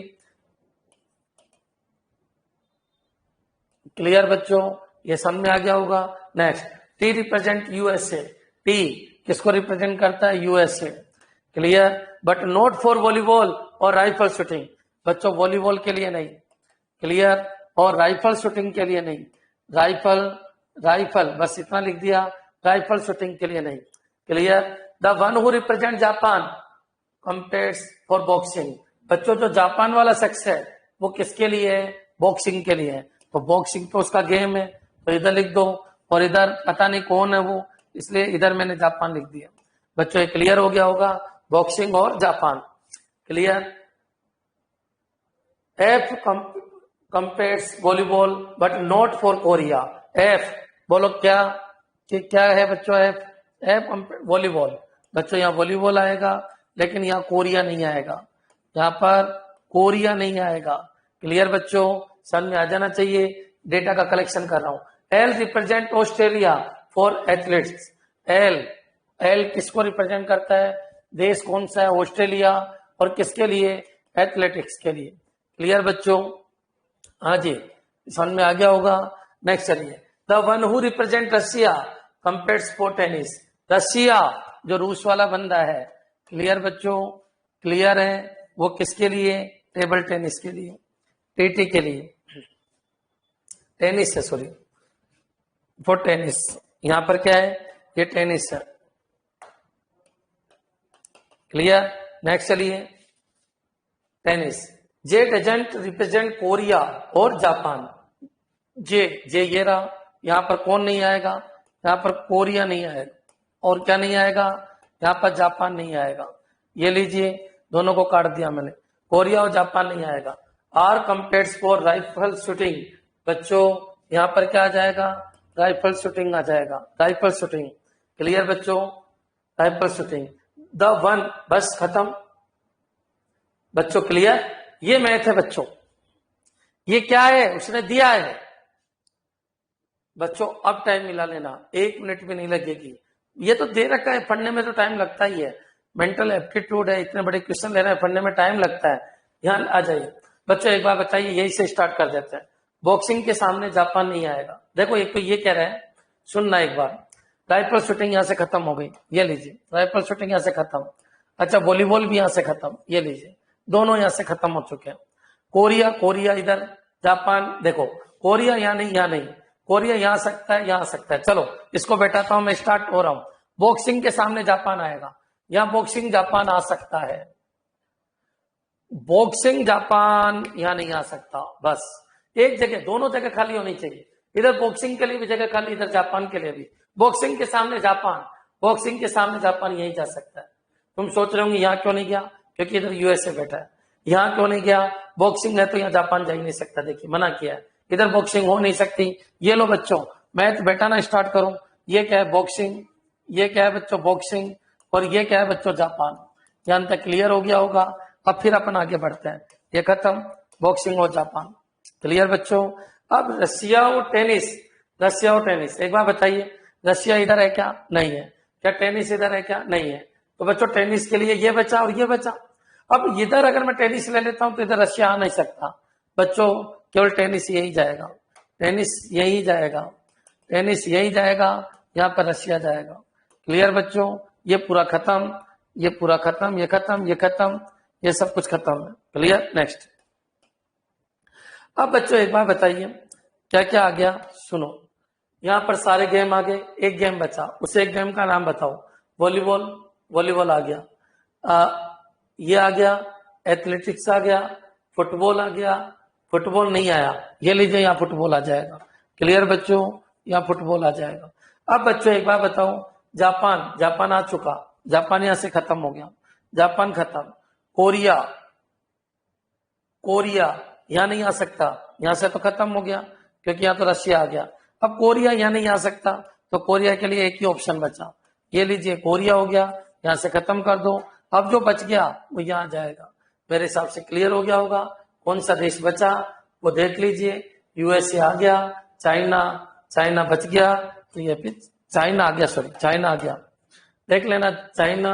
क्लियर बच्चों, ये समझ में आ गया होगा। Next, T represent USA. T किसको रिप्रेजेंट करता है? USA. Clear? But not for volleyball और राइफल शूटिंग। बच्चों वॉलीबॉल के लिए नहीं, क्लियर, और राइफल शूटिंग के लिए नहीं। राइफल बस इतना लिख दिया, राइफल शूटिंग के लिए नहीं। Clear? The one who represent Japan compares for boxing. बच्चों जो जापान वाला शख्स है वो किसके लिए है? बॉक्सिंग के लिए है। तो बॉक्सिंग तो उसका गेम है, तो इधर लिख दो, और इधर पता नहीं कौन है वो, इसलिए इधर मैंने जापान लिख दिया। बच्चों ये क्लियर हो गया होगा, बॉक्सिंग और Japan. Clear? F compares volleyball but not for Korea. F बोलो क्या, कि क्या है बच्चों? F volleyball. बच्चों यहाँ वॉलीबॉल आएगा, लेकिन यहाँ कोरिया नहीं आएगा, यहाँ पर कोरिया नहीं आएगा। क्लियर बच्चों? समझ में आ जाना चाहिए, डेटा का कलेक्शन कर रहा हूं। L represent Australia for athletes. L किसको रिप्रेजेंट करता है? देश कौन सा है? ऑस्ट्रेलिया। और किसके लिए? एथलेटिक्स के लिए। क्लियर बच्चों? हाँ जी, समझ में आ गया होगा। नेक्स्ट चलिए, the one who represent Russia compares for tennis. Russia जो रूस वाला बंदा है, क्लियर बच्चों? क्लियर है? वो किसके लिए? टेबल टेनिस के लिए, टीटी के लिए। टेनिस है, सॉरी, फॉर टेनिस। यहां पर क्या है? ये टेनिस है। क्लियर? नेक्स्ट चलिए, tennis. J doesn't represent Korea और जापान। जे ये रहा, यहां पर कौन नहीं आएगा? यहां पर कोरिया नहीं आएगा, और क्या नहीं आएगा? यहां पर जापान नहीं आएगा। ये लीजिए, दोनों को काट दिया मैंने, कोरिया और जापान नहीं आएगा। R compares for rifle shooting. बच्चों यहां पर क्या आ जाएगा? राइफल शूटिंग आ जाएगा, राइफल शूटिंग। क्लियर बच्चों? Rifle shooting. द वन, बस खत्म बच्चों। क्लियर? ये मैथ है बच्चों, ये क्या है? उसने दिया है बच्चों। अब टाइम मिला लेना, 1 मिनट भी नहीं लगेगी। ये तो दे रखा है, पढ़ने में तो टाइम लगता ही है, मेंटल एप्टीट्यूड है, इतने बड़े क्वेश्चन ले रहे हैं, पढ़ने में टाइम लगता है। यहाँ आ जाइए बच्चों, एक बार बताइए, यही से स्टार्ट कर देते हैं। बॉक्सिंग के सामने जापान नहीं आएगा। देखो एक तो ये कह रहे हैं, सुनना एक बार, राइफल शूटिंग यहां से खत्म हो गई, ये लीजिए, राइफल शूटिंग यहां से खत्म। अच्छा, वॉलीबॉल भी यहां से खत्म, ये लीजिए, दोनों यहां से खत्म हो चुके हैं। कोरिया इधर, जापान देखो, कोरिया यहाँ नहीं, यहाँ नहीं, कोरिया यहाँ सकता है, यहाँ सकता है। चलो इसको बैठाता हूं मैं, स्टार्ट हो रहा हूं। बॉक्सिंग के सामने जापान आएगा, यहाँ बॉक्सिंग जापान आ सकता है, बॉक्सिंग जापान यहाँ नहीं आ सकता। बस एक जगह, दोनों जगह खाली होनी चाहिए, इधर बॉक्सिंग के लिए भी जगह खाली, इधर जापान के लिए भी। बॉक्सिंग के सामने जापान, बॉक्सिंग के सामने जापान यही जा सकता है। तुम सोच रहे होंगे यहाँ क्यों नहीं गया? क्योंकि इधर यूएसए बैठा है। यहाँ क्यों नहीं गया? बॉक्सिंग है तो यहाँ जापान जा ही नहीं सकता, देखिए मना किया है, इधर बॉक्सिंग हो नहीं सकती। ये लो बच्चों, मैथ बैठाना स्टार्ट करो। ये क्या है? बॉक्सिंग। ये क्या है बच्चों? बॉक्सिंग। और ये क्या है बच्चों? जापान। यहां तक क्लियर हो गया होगा। अब फिर अपन आगे बढ़ते हैं, ये खत्म, बॉक्सिंग और जापान। क्लियर बच्चों? अब रशिया और टेनिस, रशिया और टेनिस, एक बार बताइए, रशिया इधर है क्या? नहीं है। क्या टेनिस इधर है क्या? नहीं है। तो बच्चों टेनिस के लिए ये बचा और ये बचा। अब इधर अगर मैं टेनिस ले लेता हूं तो इधर रशिया आ नहीं सकता बच्चों, केवल टेनिस यही जाएगा, टेनिस यही जाएगा, टेनिस यही जाएगा, यहां पर रशिया जाएगा। क्लियर बच्चों? ये पूरा खत्म, ये पूरा खत्म, ये खत्म, ये खत्म, ये सब कुछ खत्म है। क्लियर? नेक्स्ट। अब बच्चों एक बार बताइए, क्या क्या आ गया? सुनो, यहां पर सारे गेम आ गए, एक गेम बचा, उस एक गेम का नाम बताओ। वॉलीबॉल, वॉलीबॉल आ गया, ये आ गया, एथलेटिक्स आ गया, फुटबॉल आ गया, फुटबॉल नहीं आया, ये लीजिए यहाँ फुटबॉल आ जाएगा। क्लियर बच्चों? यहाँ फुटबॉल आ जाएगा। अब बच्चों एक बार बताओ, जापान, जापान आ चुका, जापान यहां से खत्म हो गया, जापान खत्म। कोरिया, कोरिया यहां नहीं आ सकता, यहां से तो खत्म हो गया, क्योंकि यहां तो रशिया आ गया। अब कोरिया यहां नहीं आ सकता, तो कोरिया के लिए एक ही ऑप्शन बचा, ये लीजिए, कोरिया हो गया, यहां से खत्म कर दो। अब जो बच गया वो यहां जाएगा। मेरे हिसाब से क्लियर हो गया होगा। कौन सा देश बचा वो देख लीजिए, यूएसए आ गया, चाइना, चाइना बच गया, तो ये फिर चाइना आ गया, सॉरी चाइना आ गया, देख लेना, चाइना,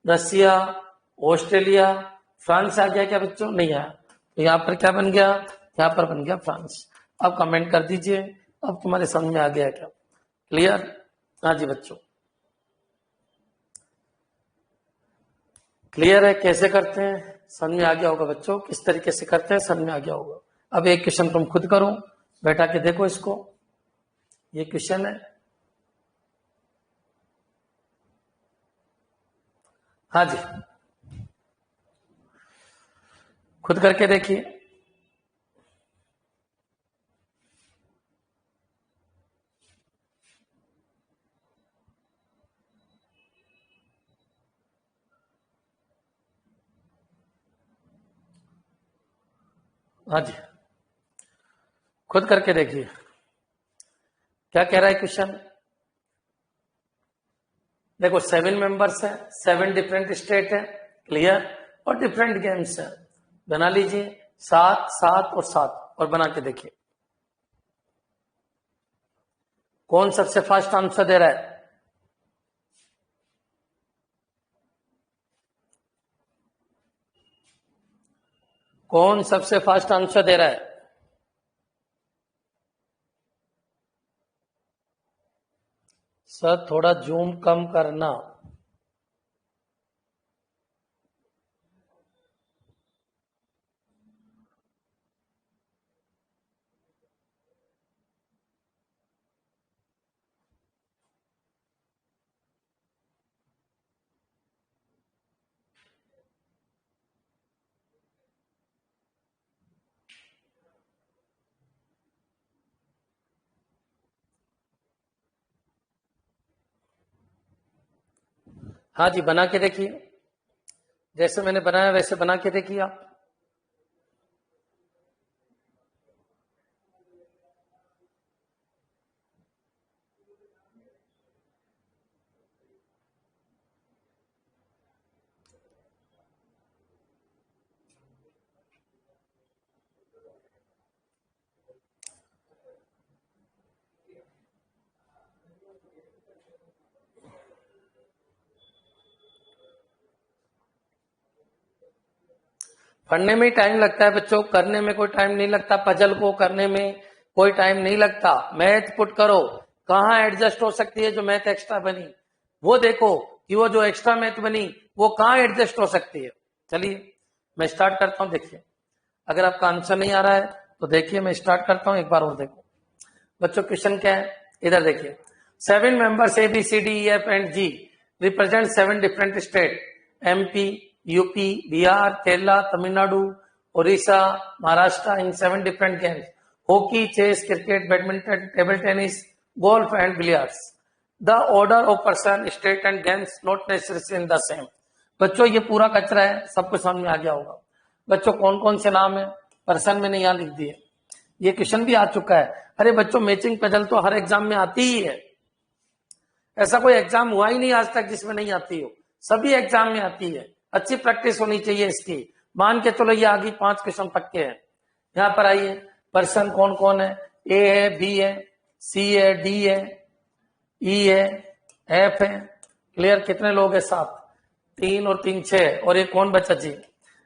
रशिया, ऑस्ट्रेलिया, फ्रांस आ गया क्या बच्चों? नहीं आया। तो यहाँ पर क्या बन गया? यहाँ पर बन गया फ्रांस। अब कमेंट कर दीजिए, अब तुम्हारे समझ में आ गया क्या? क्लियर? हाँ जी बच्चों, क्लियर है कैसे करते हैं? समझ में आ गया होगा बच्चों, किस तरीके से करते हैं समझ में आ गया होगा। अब एक क्वेश्चन तुम खुद करो, बैठा के देखो इसको, ये क्वेश्चन है। हाँ जी, खुद करके देखिए। हाँ जी, खुद करके देखिए क्या कह रहा है क्वेश्चन। देखो 7 मेंबर्स है, 7 डिफरेंट स्टेट है, क्लियर, और डिफरेंट गेम्स है। बना लीजिए 7 7 और 7 और बना के देखिए कौन सबसे फास्ट आंसर दे रहा है। कौन सबसे फास्ट आंसर दे रहा है? सर थोड़ा जूम कम करना। हाँ जी, बना के देखिए, जैसे मैंने बनाया वैसे बना के देखिए आप। पढ़ने में ही टाइम लगता है बच्चों, करने में कोई टाइम नहीं लगता। पजल को करने में कोई टाइम नहीं लगता। मैथ पुट करो, कहाँ एडजस्ट हो सकती है जो मैथ एक्स्ट्रा बनी, वो देखो कि वो जो एक्स्ट्रा मैथ बनी वो कहाँ एडजस्ट हो सकती है। चलिए मैं स्टार्ट करता हूं, देखिए अगर आपका आंसर नहीं आ रहा है तो देखिए मैं स्टार्ट करता हूं, एक बार और देखो बच्चों। क्वेश्चन क्या है इधर देखिए। 7 members A B C D E F and G represent 7 different state, MP, UP, Bihar, Kerala, Tamil Nadu, Orissa, Maharashtra in 7 different games, hockey, chess, cricket, badminton, table tennis, golf and billiards. The order of person, state and games not necessary in the same. बच्चों ये पूरा कचरा है, सबको समझ में आ गया होगा। बच्चों कौन कौन से नाम है, पर्सन मैंने यहाँ लिख दिए। ये क्वेश्चन भी आ चुका है। अरे बच्चों मैचिंग पजल तो हर एग्जाम में आती ही है, ऐसा कोई एग्जाम हुआ ही नहीं आज तक जिसमें नहीं आती हो, सभी एग्जाम में आती है। अच्छी प्रैक्टिस होनी चाहिए इसकी। मान के चलो ये आगे 5 क्वेश्चन पक्के हैं। यहां पर आइए, पर्सन कौन कौन है, ए है, बी है, सी है, डी है, ई है, एफ है। क्लियर? कितने लोग हैं? 7, 3 और 3 6, और एक कौन बचा जी?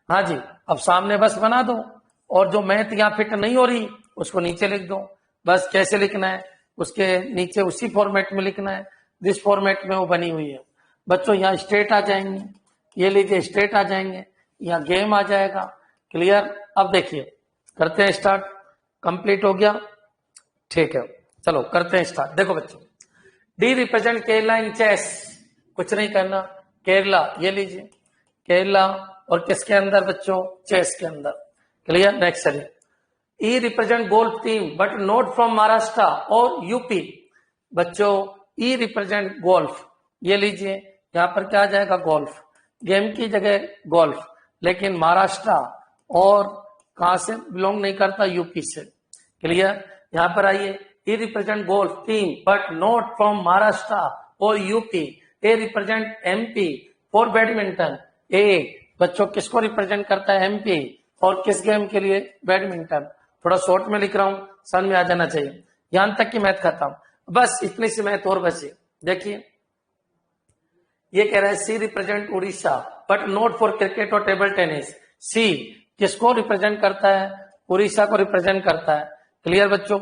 हाँ जी, अब सामने बस बना दो, और जो मैथ यहाँ फिट नहीं हो रही उसको नीचे लिख दो। बस कैसे लिखना है, उसके नीचे उसी फॉर्मेट में लिखना है जिस फॉर्मेट में वो बनी हुई है। बच्चों यहाँ स्टेट आ जाएंगे, ये लीजिए स्टेट आ जाएंगे, यहाँ गेम आ जाएगा। क्लियर? अब देखिए करते हैं स्टार्ट। कंप्लीट हो गया? ठीक है, चलो करते हैं स्टार्ट। देखो बच्चों, डी रिप्रेजेंट केरला इन चेस, कुछ नहीं करना, केरला ये लीजिए, केरला, और किसके अंदर बच्चों? चेस के अंदर। क्लियर? नेक्स्ट चलिए। E represent golf team but not from Maharashtra or UP. बच्चों ई रिप्रेजेंट गोल्फ, ये लीजिए, यहां पर क्या आ जाएगा? गोल्फ, गेम की जगह गोल्फ, लेकिन महाराष्ट्र और कहां से बिलोंग नहीं करता? यूपी से। क्लियर? यहां पर आइए, E represent golf team but not from Maharashtra or UP. A represent MP for badminton. A बच्चों किसको रिप्रेजेंट करता है? एमपी, और किस गेम के लिए? बैडमिंटन। थोड़ा शॉर्ट में लिख रहा हूं, समझ में आ जाना चाहिए। यहां तक की मैथ खत्म, बस इतनी सी मैथ और बची। देखिए ये कह रहा है C represent Orissa but not for cricket or table tennis. C किसको रिप्रेजेंट करता है? उड़ीसा को रिप्रेजेंट करता है। क्लियर बच्चों?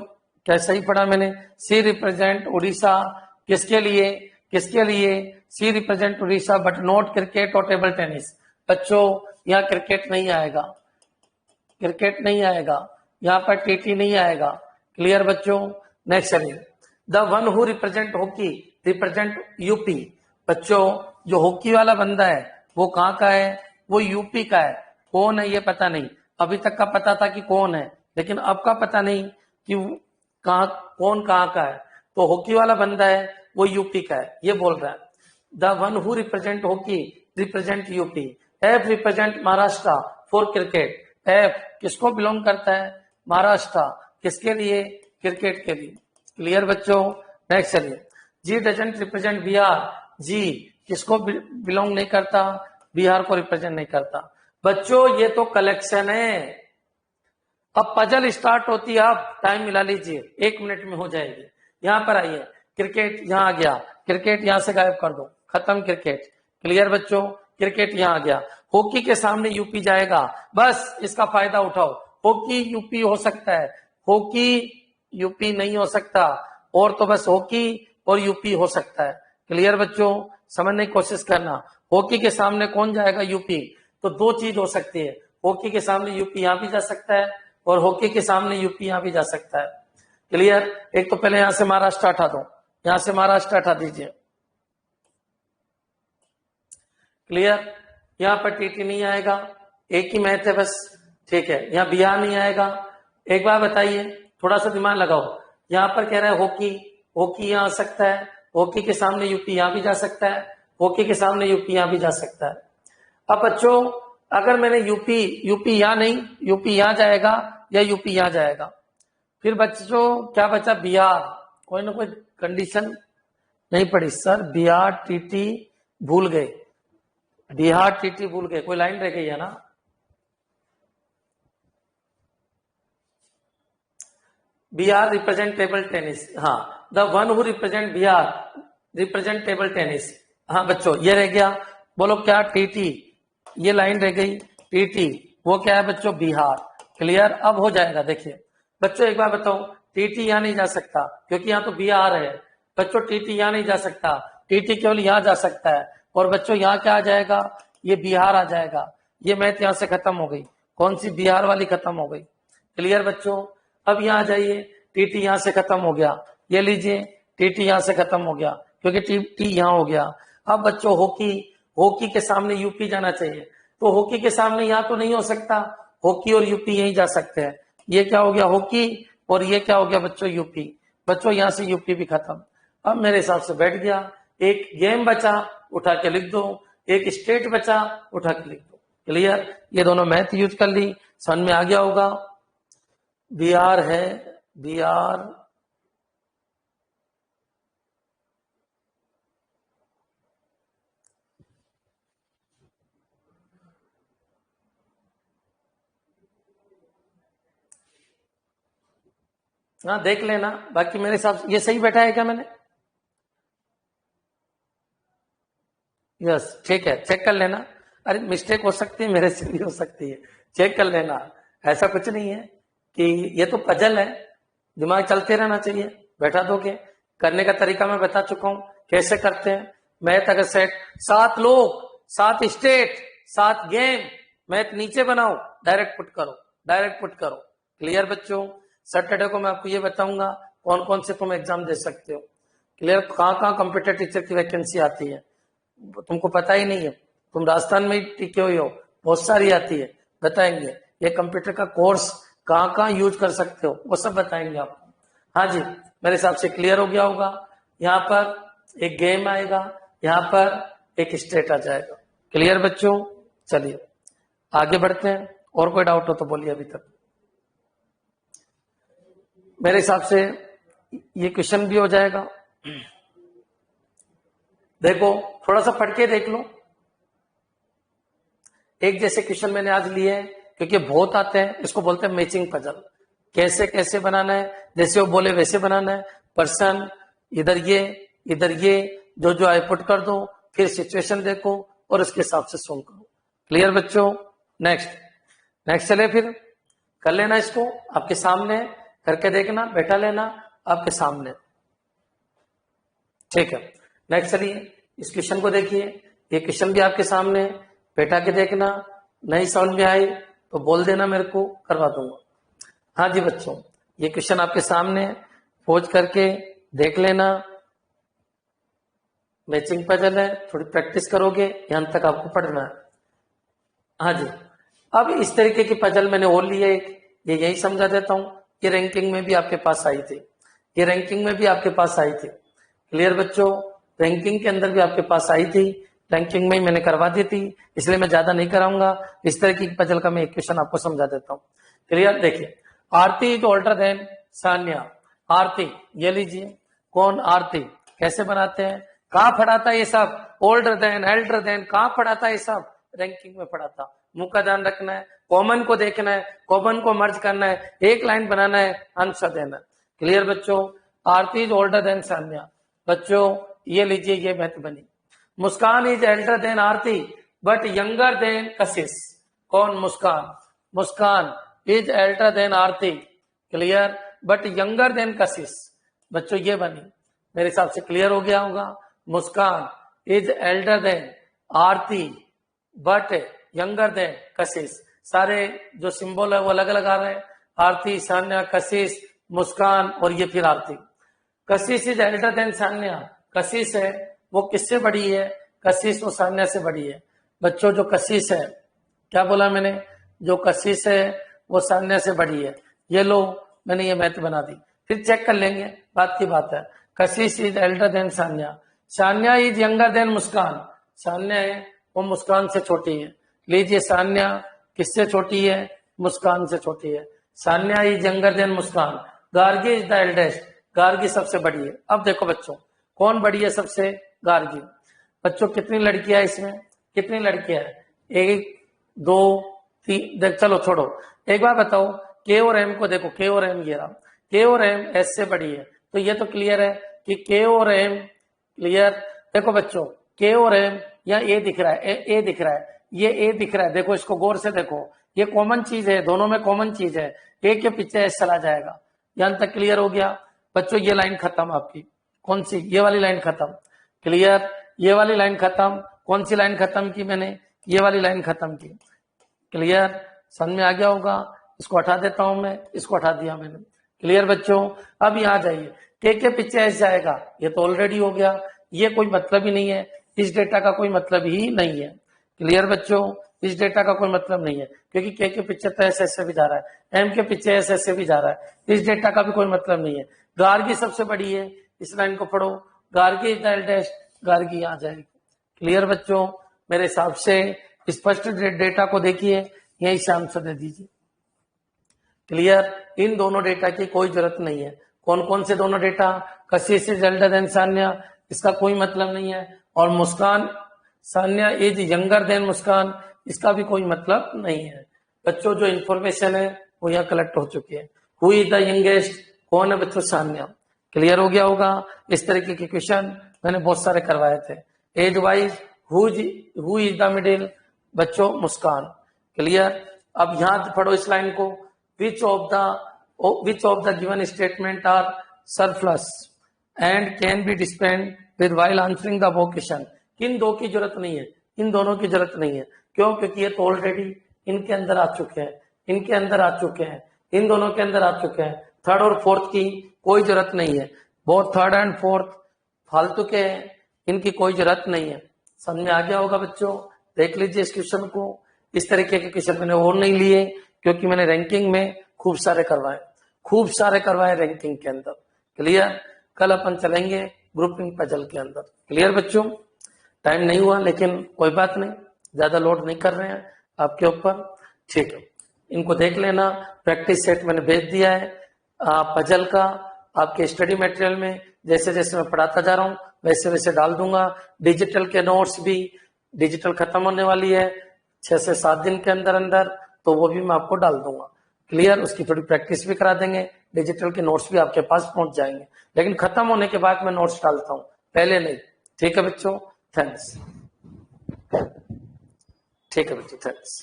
क्या सही पढ़ा मैंने? सी रिप्रेजेंट उड़ीसा, किसके लिए? किसके लिए? C represent Orissa but not cricket or table tennis. बच्चों यहाँ क्रिकेट नहीं आएगा, क्रिकेट नहीं आएगा, यहाँ पर टीटी नहीं आएगा। क्लियर बच्चों? नेक्स्ट चलिए, the one who represent hockey represent UP. बच्चों जो हॉकी वाला बंदा है वो कहाँ का है? वो यूपी का है। कौन है ये पता नहीं, अभी तक का पता था कि कौन है, लेकिन अब का पता नहीं कि कहाँ कौन कहाँ का है। तो हॉकी वाला बंदा है वो यूपी का है, ये बोल रहा है। The one who represent hockey represent UP. F represent Maharashtra for cricket. F किसको बिलोंग करता है? महाराष्ट्र। किसके लिए? क्रिकेट के लिए। क्लियर बच्चों? नेक्स्ट चलिए, जी डजंट रिप्रेजेंट बिहार। जी किसको बिलोंग नहीं करता? बिहार को रिप्रेजेंट नहीं करता। बच्चों ये तो कलेक्शन है, अब पजल स्टार्ट होती है। अब टाइम मिला लीजिए, 1 मिनट में हो जाएगी। यहां पर आइए, क्रिकेट यहां आ गया, क्रिकेट यहां से गायब कर दो, खत्म क्रिकेट। क्लियर बच्चों? क्रिकेट यहां आ गया। हॉकी के सामने यूपी जाएगा, बस इसका फायदा उठाओ। हॉकी यूपी हो सकता है, हॉकी यूपी नहीं हो सकता, और तो बस हॉकी और यूपी हो सकता है। क्लियर बच्चों? समझने की कोशिश करना। हॉकी के सामने कौन जाएगा? यूपी। तो 2 चीज हो सकती है, हॉकी के सामने यूपी यहां भी जा सकता है और हॉकी के सामने यूपी यहां भी जा सकता है। क्लियर? एक तो पहले यहां से महाराष्ट्र हटा दो, यहां से महाराष्ट्र हटा दीजिए। क्लियर? यहां पर टीटी नहीं आएगा, एक ही मैच है बस, ठीक है। यहां बिहार नहीं आएगा। एक बार बताइए, थोड़ा सा दिमाग लगाओ, यहां पर कह रहा है हॉकी, हॉकी यहां आ सकता है, हॉकी के सामने यूपी यहां भी जा सकता है, हॉकी के सामने यूपी यहां भी जा सकता है। अब बच्चों अगर मैंने यूपी, यूपी यहां नहीं, यूपी यहां जाएगा या यूपी यहां जाएगा, फिर बच्चों क्या बचा? बिहार। कोई ना कोई कंडीशन नहीं पड़ी सर, बिहार टीटी भूल गए, बिहार टीटी भूल गए, कोई लाइन रह गई है ना? बिहार रिप्रेजेंट टेबल टेनिस, हाँ, the one who represent Bihar represent table tennis. हाँ बच्चों ये रह गया, बोलो क्या? टीटी, ये लाइन रह गई, टीटी वो क्या है बच्चों? बिहार। क्लियर? अब हो जाएगा। देखिए बच्चों एक बार बताओ, टीटी यहां नहीं जा सकता क्योंकि यहां तो बिहार है। बच्चों टीटी यहां नहीं जा सकता, टीटी केवल यहां जा सकता है। और बच्चों यहां क्या आ जाएगा? ये बिहार आ जाएगा। ये मैथ यहां से खत्म हो गई, कौन सी? बिहार वाली खत्म हो गई। क्लियर बच्चों? अब यहां आ जाइए, टीटी यहां से खत्म हो गया, ये लीजिए टीटी यहां से खत्म हो गया क्योंकि टी यहां हो गया। अब बच्चों हॉकी, हॉकी के सामने यूपी जाना चाहिए, तो हॉकी के सामने यहां तो नहीं हो सकता, हॉकी और यूपी यहीं जा सकते हैं। ये क्या हो गया? हॉकी, और ये क्या हो गया बच्चों? यूपी। बच्चों यहां से यूपी भी खत्म। अब मेरे हिसाब से बैठ गया, एक गेम बचा, उठा के लिख दो, एक स्टेट बचा, उठा के लिख दो। क्लियर? ये दोनों मैथ यूज कर ली, समझ में आ गया होगा। बिहार है, बिहार, हाँ देख लेना। बाकी मेरे हिसाब से ये सही बैठा है क्या मैंने? यस ठीक है, चेक कर लेना। अरे मिस्टेक हो सकती है, मेरे से भी हो सकती है, चेक कर लेना। ऐसा कुछ नहीं है कि ये तो पजल है, दिमाग चलते रहना चाहिए। बैठा दोगे, करने का तरीका मैं बता चुका हूं कैसे करते हैं। मैथ अगर सेट 7 लोग, 7 स्टेट, 7 गेम, मैथ नीचे बनाओ, डायरेक्ट पुट करो, डायरेक्ट पुट करो। क्लियर बच्चों? सैटरडे को मैं आपको ये बताऊंगा कौन कौन से तुम एग्जाम दे सकते हो। क्लियर? कहाँ कहाँ कंप्यूटर टीचर की वैकेंसी आती है तुमको पता ही नहीं है, तुम राजस्थान में ही टिके हुए हो, बहुत सारी आती है, बताएंगे। ये कंप्यूटर का कोर्स कहाँ कहाँ यूज कर सकते हो वो सब बताएंगे आपको। हाँ जी, मेरे हिसाब से क्लियर हो गया होगा। यहाँ पर एक गेम आएगा, यहाँ पर एक स्टेट आ जाएगा। क्लियर बच्चों? चलिए आगे बढ़ते हैं, और कोई डाउट हो तो बोलिए अभी तक। मेरे हिसाब से ये क्वेश्चन भी हो जाएगा। देखो थोड़ा सा पढ़ के देख लो, एक जैसे क्वेश्चन मैंने आज लिए हैं क्योंकि बहुत आते हैं, इसको बोलते हैं मैचिंग पजल। कैसे कैसे बनाना है, जैसे वो बोले वैसे बनाना है। पर्सन इधर ये जो जो आई पुट कर दो, फिर सिचुएशन देखो और उसके हिसाब से सोल्व करो। क्लियर बच्चों? नेक्स्ट चले, फिर कर लेना इसको, आपके सामने करके देखना, बैठा लेना आपके सामने। ठीक है, नेक्स्ट चलिए इस क्वेश्चन को देखिए। ये क्वेश्चन भी आपके सामने है, बैठा के देखना, नहीं समझ में आई तो बोल देना मेरे को, करवा दूंगा। हाँ जी बच्चों, ये क्वेश्चन आपके सामने है, खोज करके देख लेना। मैचिंग पजल है, थोड़ी प्रैक्टिस करोगे, यहां तक आपको पढ़ना है। हाँ जी, अब इस तरीके की पजल मैंने और ली है एक, ये यही समझा देता हूं। ये रैंकिंग में भी आपके पास आई थी, ये रैंकिंग में भी आपके पास आई थी। क्लियर बच्चों, रैंकिंग के अंदर भी आपके पास आई थी, रैंकिंग में ही मैंने करवा दी थी, इसलिए मैं ज्यादा नहीं कराऊंगा। इस तरह की पजल का मैं एक क्वेश्चन आपको समझा देता हूँ। क्लियर, देखिए, आरती इज ओल्डर देन सान्या। आरती, ये लीजिए, कौन आरती, कैसे बनाते हैं, कहाँ पढ़ा था ये सब, ओल्डर देन, एल्डर देन, कहाँ पढ़ा था ये सब, रैंकिंग में पढ़ा था। मुंह का ध्यान रखना है, कॉमन को देखना है, कॉमन को मर्ज करना है, एक लाइन बनाना है, आंसर देना। क्लियर बच्चों, Aarti is older than Sanya. बच्चों ये लीजिए, ये मैथ बनी। Muskan is elder than Aarti but younger than Kashish. कौन, Muskan, Muskan is elder than Aarti, clear, but younger than Kashish. बच्चों ये बनी, मेरे हिसाब से क्लियर हो गया होगा। Muskan is elder than Aarti but younger than Kashish. सारे जो सिंबल है वो अलग अलग आ रहे हैं, आरती, सान्या, कशिश, मुस्कान और ये फिर आरती। कशिश इज एल्डर देन सान्या, कशिश है वो किससे बड़ी है, कशिश वो सान्या से बड़ी है। बच्चों जो कशिश है, क्या बोला मैंने, जो कशिश है वो सान्या से बड़ी है। ये लो, मैंने ये मैथ बना दी, फिर चेक कर लेंगे, बात की बात है। Kashish is elder than Sanya, Sanya is younger than Muskan. Sanya है वो मुस्कान से छोटी है। लीजिए, सान्या किससे छोटी है, मुस्कान से छोटी है। Sanya is younger than Muskaan. Gargi is the eldest, Gargi सबसे बड़ी है। अब देखो बच्चों, कौन बड़ी है सबसे, गार्गी। बच्चों कितनी लड़कियां इसमें, कितनी लड़कियां है, 1 2 3, देख चलो छोड़ो, एक बार बताओ, के और एम को देखो, के और एम, ये रहा, के और एम एस से बड़ी है, तो ये तो क्लियर है कि के और एम, क्लियर। देखो बच्चों, के और एम, या ए दिख रहा है, ए दिख रहा है, ये ए दिख रहा है, देखो इसको गौर से देखो, ये कॉमन चीज है, दोनों में कॉमन चीज है, ए के पीछे एस चला जाएगा। यहां तक क्लियर हो गया बच्चों, ये लाइन खत्म आपकी, कौन सी, ये वाली लाइन खत्म। क्लियर, ये वाली लाइन खत्म, कौन सी लाइन खत्म की मैंने, ये वाली लाइन खत्म की। क्लियर, समझ में आ गया होगा। इसको हटा देता हूं मैं, इसको हटा दिया मैंने। क्लियर बच्चों, अब यहाँ जाइए, के पीछे एस जाएगा, ये तो ऑलरेडी हो गया, ये कोई मतलब ही नहीं है, इस डेटा का कोई मतलब ही नहीं है। क्लियर बच्चों, इस डेटा का कोई मतलब नहीं है, क्योंकि के पीछे तो एस से भी जा रहा है, एम के पीछे एस से भी जा रहा है, इस डेटा का भी कोई मतलब नहीं है। गार्गी सबसे बड़ी है, इस लाइन को पढ़ो, Gargi is the eldest, Gargi आ जाएगी। क्लियर बच्चों, मेरे हिसाब से स्पष्ट डेटा को देखिए, यही से आंसर दे दीजिए। क्लियर, इन दोनों डेटा की कोई जरूरत नहीं है। कौन कौन से दोनों data, Kashish is elder than Sanya, इसका कोई मतलब नहीं है, और मुस्कान, सान्या इज यंगर देन मुस्कान, इसका भी कोई मतलब नहीं है। बच्चों जो इंफॉर्मेशन है वो यहाँ कलेक्ट हो चुकी है। हु इज द यंगेस्ट, कौन है बच्चों, सान्या। क्लियर हो गया होगा। इस तरीके के क्वेश्चन मैंने बहुत सारे करवाए थे। Age wise, who is the middle, बच्चों मुस्कान। क्लियर, अब यहाँ पढ़ो इस लाइन को, which of the given statement are surplus and can be dispensed with while answering the above question। किन दो की जरूरत नहीं है, इन दोनों की जरूरत नहीं है, क्यों, क्योंकि ये तो ऑलरेडी इनके अंदर आ चुके हैं, इनके अंदर आ चुके हैं, इन दोनों के अंदर आ चुके हैं। थर्ड और फोर्थ की कोई जरूरत नहीं है, बोथ थर्ड एंड फोर्थ फालतू के हैं, इनकी कोई जरूरत नहीं है। समझ में आ गया होगा बच्चों, देख लीजिए इस क्वेश्चन को। इस तरीके के क्वेश्चन मैंने और नहीं लिए, क्योंकि मैंने रैंकिंग में खूब सारे करवाए रैंकिंग के अंदर। क्लियर, कल अपन चलेंगे ग्रुपिंग पजल के अंदर। क्लियर बच्चों, टाइम नहीं हुआ, लेकिन कोई बात नहीं, ज्यादा लोड नहीं कर रहे हैं आपके ऊपर, ठीक है। इनको देख लेना, प्रैक्टिस सेट मैंने भेज दिया है पजल का, आपके स्टडी मटेरियल में जैसे जैसे मैं पढ़ाता जा रहा हूँ वैसे वैसे डाल दूंगा। डिजिटल के नोट्स भी, डिजिटल खत्म होने वाली है 6 से 7 दिन के अंदर अंदर, तो वो भी मैं आपको डाल दूंगा। क्लियर, उसकी थोड़ी प्रैक्टिस भी करा देंगे, डिजिटल के नोट्स भी आपके पास पहुंच जाएंगे, लेकिन खत्म होने के बाद मैं नोट्स डालता हूं, पहले नहीं। ठीक है बच्चों, थैंक्स। ठीक है बच्चों, थैंक्स।